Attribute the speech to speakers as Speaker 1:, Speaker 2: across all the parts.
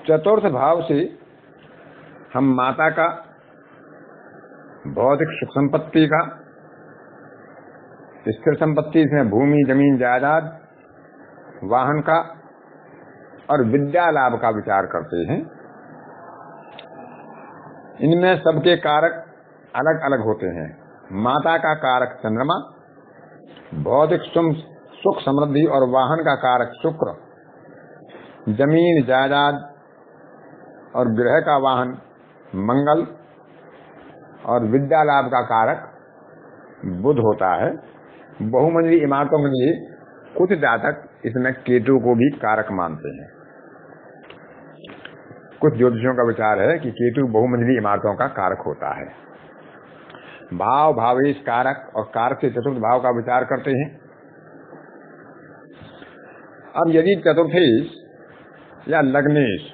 Speaker 1: चतुर्थ भाव से हम माता का भौतिक सुख संपत्ति का, स्थिर संपत्ति इसमें भूमि जमीन जायदाद वाहन का और विद्या लाभ का विचार करते हैं। इनमें सबके कारक अलग अलग होते हैं। माता का कारक चंद्रमा, भौतिक सुख समृद्धि और वाहन का कारक शुक्र, जमीन जायदाद और गृह का वाहन मंगल और विद्या लाभ का कारक बुध होता है। बहुमंजिली इमारतों के लिए कुछ जातक इसमें केतु को भी कारक मानते हैं। कुछ ज्योतिषियों का विचार है कि केतु बहुमंजिली इमारतों का कारक होता है। भाव भावेश कारक और कारक से चतुर्थ भाव का विचार करते हैं। अब यदि चतुर्थेश या लग्नेश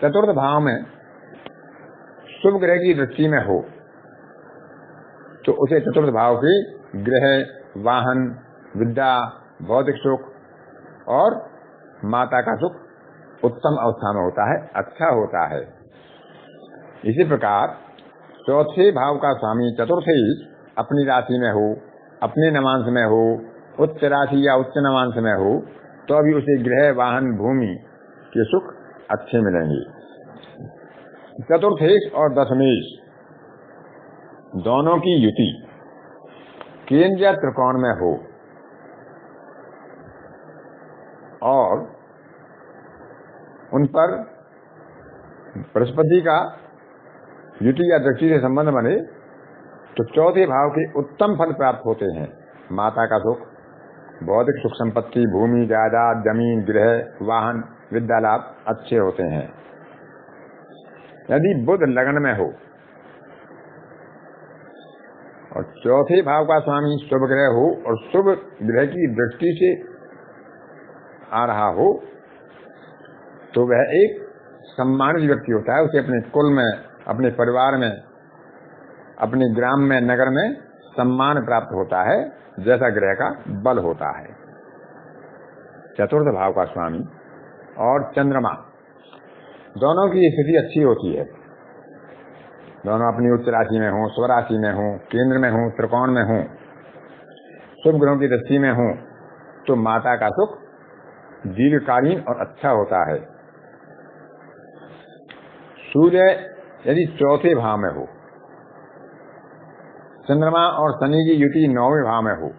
Speaker 1: चतुर्थ भाव में शुभ ग्रह की दृष्टि में हो तो उसे चतुर्थ भाव के गृह, वाहन, विद्या, भौतिक सुख और माता का सुख उत्तम अवस्था में होता है, अच्छा होता है। इसी प्रकार चौथे भाव का स्वामी चतुर्थेश अपनी राशि में हो, अपने नवांश में हो, उच्च राशि या उच्च नवांश में हो तो अभी उसे गृह, वाहन, भूमि के सुख अच्छे मिलेंगे। चतुर्थेश और दशमेश दोनों की युति केंद्र या त्रिकोण में हो और उन पर बृहस्पति का युति या दृष्टि से संबंध बने तो चौथे भाव के उत्तम फल प्राप्त होते हैं। माता का सुख, भौतिक सुख संपत्ति, भूमि जायदाद, जमीन, गृह, वाहन, विद्या लाभ अच्छे होते हैं। यदि बुध लग्न में हो और चौथे भाव का स्वामी शुभ ग्रह हो और शुभ ग्रह की दृष्टि से आ रहा हो तो वह एक सम्मानित व्यक्ति होता है। उसे अपने कुल में, अपने परिवार में, अपने ग्राम में, नगर में सम्मान प्राप्त होता है जैसा ग्रह का बल होता है। चतुर्थ भाव का स्वामी और चंद्रमा दोनों की स्थिति अच्छी होती है। दोनों अपनी उच्च राशि में हो, स्वराशि में हो, केंद्र में हो, त्रिकोण में हो, शुभ ग्रहों की दृष्टि में हो तो माता का सुख दीर्घकालीन और अच्छा होता है। सूर्य यदि चौथे भाव में हो, चंद्रमा और शनि की युति 9वें भाव में हो,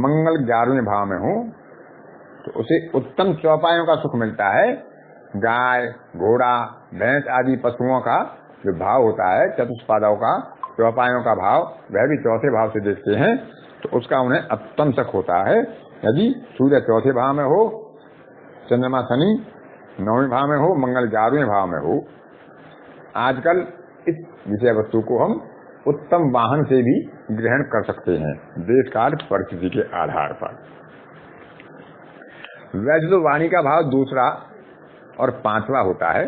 Speaker 1: मंगल 11वें भाव में हो तो उसे उत्तम चौपायों का सुख मिलता है। गाय, घोड़ा, भैंस आदि पशुओं का जो भाव होता है, चतुष्पादों का, चौपायों का भाव, वह भी चौथे भाव से देखते हैं तो उसका उन्हें उत्तम सुख होता है। यदि सूर्य चौथे भाव में हो, चंद्रमा शनि 9वें भाव में हो, मंगल 11वें भाव में हो। आजकल इस विषय वस्तु को हम उत्तम वाहन से भी ग्रहण कर सकते हैं देश काल परिस्थिति के आधार पर। वैसे तो वाणी का भाव दूसरा और पांचवा होता है,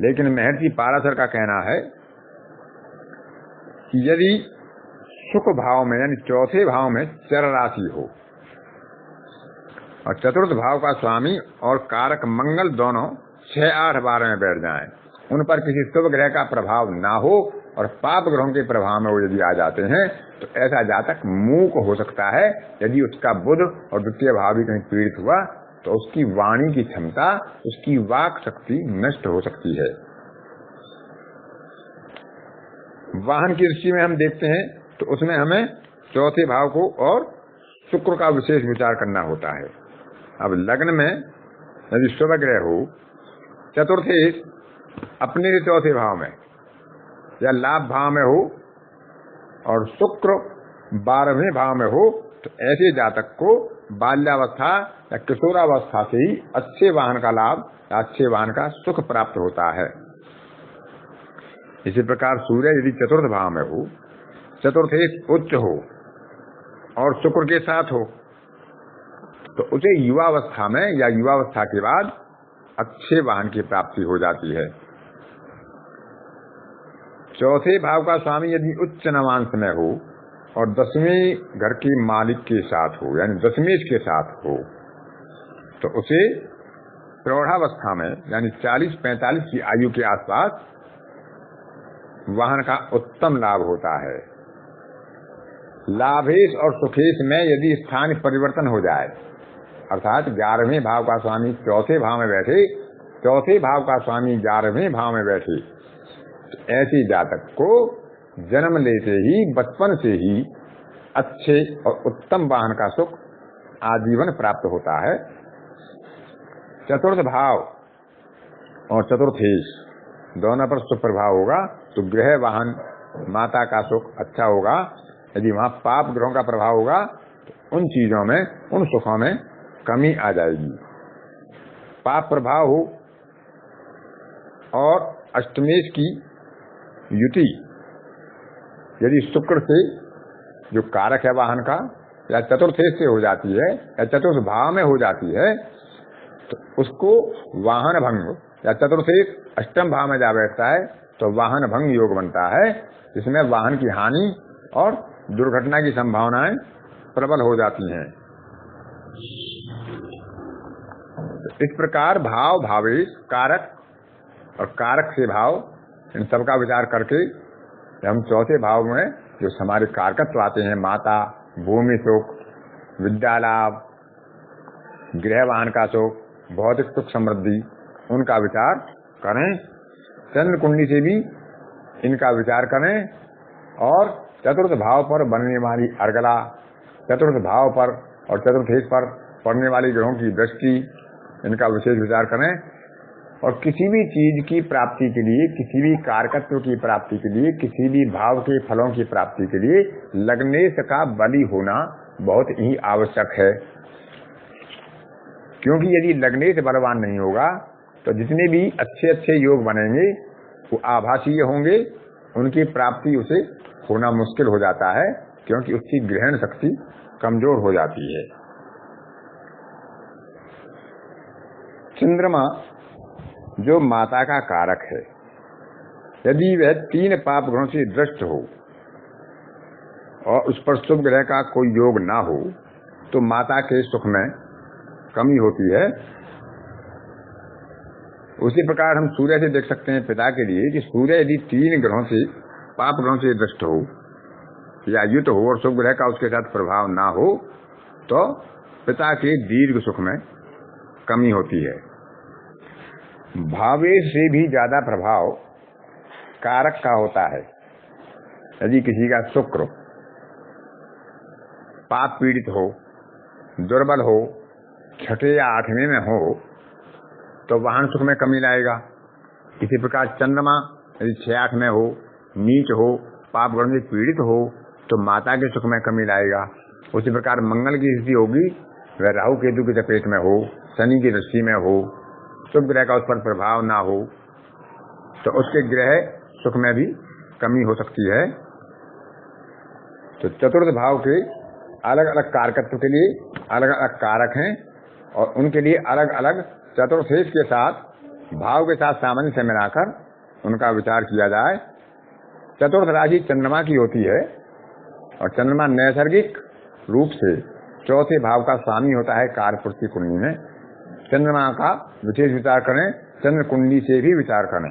Speaker 1: लेकिन महर्षि पाराशर का कहना है कि यदि सुख भाव में यानी चौथे भाव में चर राशि हो और चतुर्थ भाव का स्वामी और कारक मंगल दोनों 6, 8, 12 में बैठ जाएं, उन पर किसी शुभ ग्रह का प्रभाव ना हो और पाप ग्रहों के प्रभाव में वो यदि आ जाते हैं तो ऐसा जातक मूक हो सकता है। यदि उसका बुध और द्वितीय भाव भी कहीं पीड़ित हुआ तो उसकी वाणी की क्षमता, उसकी वाक शक्ति नष्ट हो सकती है। वाहन की दृष्टि में हम देखते हैं तो उसमें हमें चौथे भाव को और शुक्र का विशेष विचार करना होता है। अब लग्न में यदि शुभ ग्रह हो, चतुर्थेश अपने चौथे भाव में या लाभ भाव में हो और शुक्र 12वें भाव में हो तो ऐसे जातक को बाल्यावस्था या किशोरावस्था से ही अच्छे वाहन का लाभ या अच्छे वाहन का सुख प्राप्त होता है। इसी प्रकार सूर्य यदि चतुर्थ भाव में हो, चतुर्थेश उच्च हो और शुक्र के साथ हो तो उसे युवावस्था में या युवावस्था के बाद अच्छे वाहन की प्राप्ति हो जाती है। चौथे भाव का स्वामी यदि उच्च नवांश में हो और 10वें घर के मालिक के साथ हो यानी दशमेश के साथ हो तो उसे प्रौढ़ावस्था में यानी 40-45 की आयु के आसपास वाहन का उत्तम लाभ होता है। लाभेश और सुखेश में यदि स्थान परिवर्तन हो जाए, अर्थात 11वें भाव का स्वामी चौथे भाव में बैठे, चौथे भाव का स्वामी 11वें भाव में बैठे, तो ऐसे जातक को जन्म लेते ही, बचपन से ही अच्छे और उत्तम वाहन का सुख आजीवन प्राप्त होता है। चतुर्थ भाव और चतुर्थेश दोनों पर सुप्रभाव होगा तो गृह वाहन माता का सुख अच्छा होगा। यदि वहां पाप ग्रहों का प्रभाव होगा तो उन चीजों में, उन सुखों में कमी आ जाएगी। पाप प्रभाव हो और अष्टमेश की युति यदि शुक्र से, जो कारक है वाहन का, या चतुर्थेश से हो जाती है या चतुर्थ भाव में हो जाती है, तो उसको वाहन भंग, या चतुर्थेश अष्टम भाव में जा बैठता है तो वाहन भंग योग बनता है, जिसमें वाहन की हानि और दुर्घटना की संभावनाएं प्रबल हो जाती हैं। इस प्रकार भाव, भावेश, कारक और कारक से भाव, इन सबका विचार करके हम चौथे भाव में जो हमारे कारकत्व आते हैं, माता, भूमि सुख, विद्या लाभ, गृह वाहन का सुख, भौतिक सुख समृद्धि, उनका विचार करें। चंद्र कुंडली से भी इनका विचार करें और चतुर्थ भाव पर बनने वाली अर्गला, चतुर्थ भाव पर और चतुर्थेश पर पड़ने वाली ग्रहों की दृष्टि, इनका विशेष विचार करें। और किसी भी चीज की प्राप्ति के लिए, किसी भी कारकत्व की प्राप्ति के लिए, किसी भी भाव के फलों की प्राप्ति के लिए लग्नेश का बली होना बहुत ही आवश्यक है। क्योंकि यदि लग्नेश बलवान नहीं होगा तो जितने भी अच्छे अच्छे योग बनेंगे वो आभासीय होंगे, उनकी प्राप्ति उसे होना मुश्किल हो जाता है, क्योंकि उसकी ग्रहण शक्ति कमजोर हो जाती है। चंद्रमा जो माता का कारक है, यदि वह 3 पाप ग्रहों से दृष्ट हो और उस पर शुभ ग्रह का कोई योग ना हो तो माता के सुख में कमी होती है। उसी प्रकार हम सूर्य से देख सकते हैं पिता के लिए कि सूर्य यदि 3 ग्रहों से, पाप ग्रहों से दृष्ट हो या युत हो और शुभ ग्रह का उसके साथ प्रभाव ना हो तो पिता के दीर्घ सुख में कमी होती है। भावेश से भी ज्यादा प्रभाव कारक का होता है। यदि किसी का शुक्र पाप पीड़ित हो, दुर्बल हो, 6ठे या 8वें में हो तो वाहन सुख में कमी लाएगा। इसी प्रकार चंद्रमा यदि 6-8 में हो, नीच हो, पाप ग्रह से पीड़ित हो तो माता के सुख में कमी लाएगा। उसी प्रकार मंगल की स्थिति होगी, वह राहु केतु की चपेट में हो, शनि की दृष्टि में हो, शुभ ग्रह का उस पर प्रभाव ना हो तो उसके ग्रह सुख में भी कमी हो सकती है। तो चतुर्थ भाव के अलग अलग कारकत्व के लिए अलग अलग कारक हैं और उनके लिए अलग अलग चतुर्थेश के साथ, भाव के साथ सामंजस्य मिलाकर उनका विचार किया जाए। चतुर्थ राशि चंद्रमा की होती है और चंद्रमा नैसर्गिक रूप से चौथे भाव का स्वामी होता है कारपुरुषी कुंडली में। चंद्रमा का विशेष विचार करें, चंद्र कुंडली से भी विचार करें।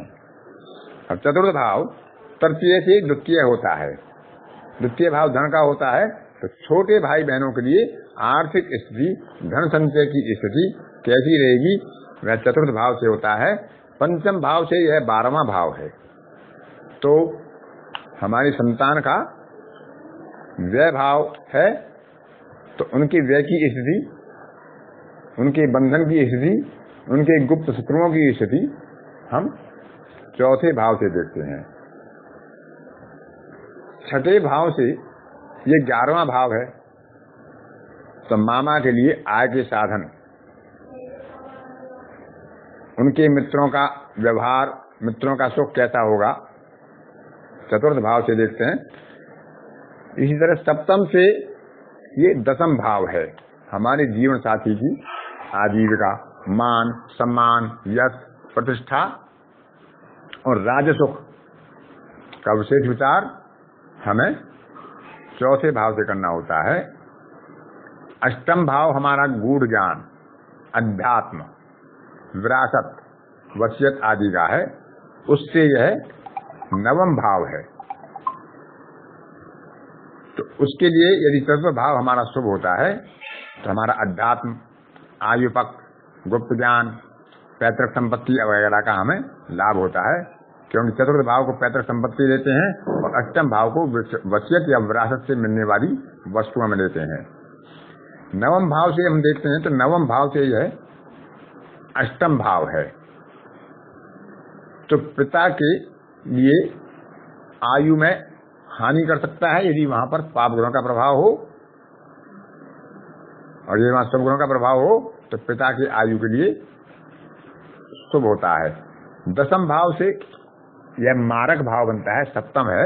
Speaker 1: अब चतुर्थ भाव तृतीय से द्वितीय होता है। द्वितीय भाव धन का होता है, तो छोटे भाई बहनों के लिए आर्थिक स्थिति, धन संचय की स्थिति कैसी रहेगी, वह चतुर्थ भाव से होता है। पंचम भाव से यह 12वां भाव है। तो हमारी संतान का व्यय भाव है, तो उनके व्यय की स्थिति, उनके बंधन की स्थिति, उनके गुप्त शत्रुओं की स्थिति हम चौथे भाव से देखते हैं। 6ठे भाव से ये 11वां भाव है, तो मामा के लिए आय के साधन, उनके मित्रों का व्यवहार, मित्रों का सुख कैसा होगा, चतुर्थ भाव से देखते हैं। इसी तरह सप्तम से ये 10वां भाव है, हमारे जीवन साथी की आजीविका, मान, सम्मान, यश, प्रतिष्ठा और राजसुख का विशेष विचार हमें चौथे भाव से करना होता है। अष्टम भाव हमारा गूढ़ ज्ञान, अध्यात्म, विरासत, वसीयत आदि का है, उससे यह नवम भाव है। तो उसके लिए यदि चतुर्थ भाव हमारा शुभ होता है तो हमारा अध्यात्म, आयु पक्ष, गुप्त ज्ञान, पैतृक संपत्ति वगैरह का हमें लाभ होता है, क्योंकि चतुर्थ भाव को पैतृक संपत्ति लेते हैं और अष्टम भाव को वसीयत या विरासत से मिलने वाली वस्तुओं में लेते हैं। नवम भाव से हम देखते हैं तो नवम भाव से यह अष्टम भाव है। तो पिता के लिए आयु में हानि कर सकता है यदि वहां पर पाप गुणों का प्रभाव हो, और यदि वहां शुभ गुणों का प्रभाव हो तो पिता की आयु के लिए शुभ होता है। दसम भाव से यह मारक भाव बनता है, सप्तम है,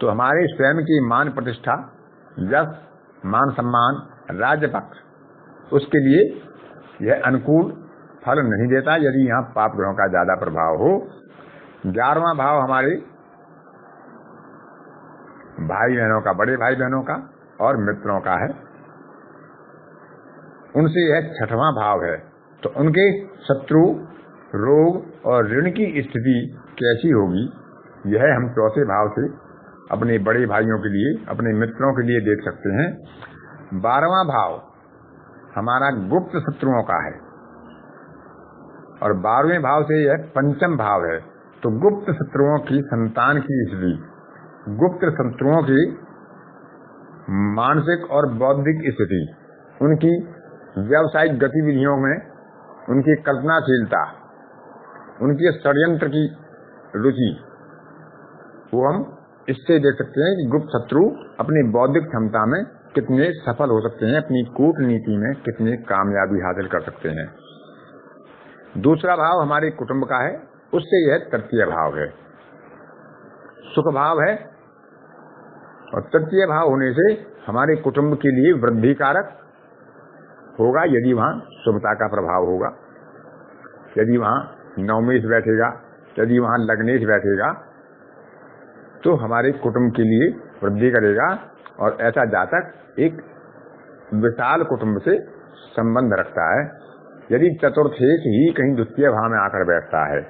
Speaker 1: तो हमारे स्वयं की मान प्रतिष्ठा, यश, मान सम्मान, राज्य पक्ष, उसके लिए यह अनुकूल फल नहीं देता यदि यहाँ पाप ग्रहों का ज्यादा प्रभाव हो। 11वां भाव हमारे भाई बहनों का, बड़े भाई बहनों का और मित्रों का है, उनसे यह 6वां भाव है। तो उनके शत्रु, रोग और ऋण की स्थिति कैसी होगी, यह हम चौथे भाव से अपने बड़े भाइयों के लिए, अपने मित्रों के लिए देख सकते हैं। 12वां भाव हमारा गुप्त शत्रुओं का है और 12वें भाव से यह पंचम भाव है। तो गुप्त शत्रुओं की संतान की स्थिति, गुप्त शत्रुओं की मानसिक और बौद्धिक स्थिति, उनकी व्यावसायिक गतिविधियों में उनकी कल्पनाशीलता, उनकी षड्यंत्र की रुचि, वो हम इससे देख सकते हैं कि गुप्त शत्रु अपनी बौद्धिक क्षमता में कितने सफल हो सकते हैं, अपनी कूटनीति में कितने कामयाबी हासिल कर सकते हैं। दूसरा भाव हमारे कुटुंब का है, उससे यह तृतीय भाव है, सुख भाव है, और तृतीय भाव होने से हमारे कुटुंब के लिए वृद्धि कारक होगा यदि वहां शुभता का प्रभाव होगा। यदि वहां नवमेश बैठेगा, यदि वहां लग्नेश बैठेगा तो हमारे कुटुंब के लिए वृद्धि करेगा, और ऐसा जातक एक विशाल कुटुंब से संबंध रखता है। यदि चतुर्थेश ही कहीं द्वितीय भाव में आकर बैठता है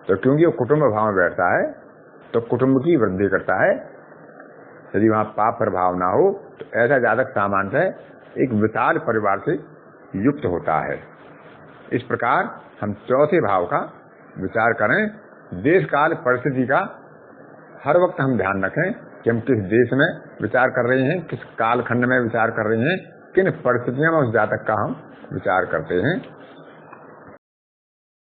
Speaker 1: तो क्योंकि वो कुटुंब भाव में बैठता है तो कुटुंब की वृद्धि करता है। यदि वहां पाप प्रभाव ना हो तो ऐसा जातक सामान्यतः एक विशाल परिवार से युक्त होता है। इस प्रकार हम चौथे भाव का विचार करें। देश काल परिस्थिति का हर वक्त हम ध्यान रखें कि हम किस देश में विचार कर रहे हैं, किस कालखंड में विचार कर रहे हैं, किन परिस्थितियों में उस जातक का हम विचार करते हैं।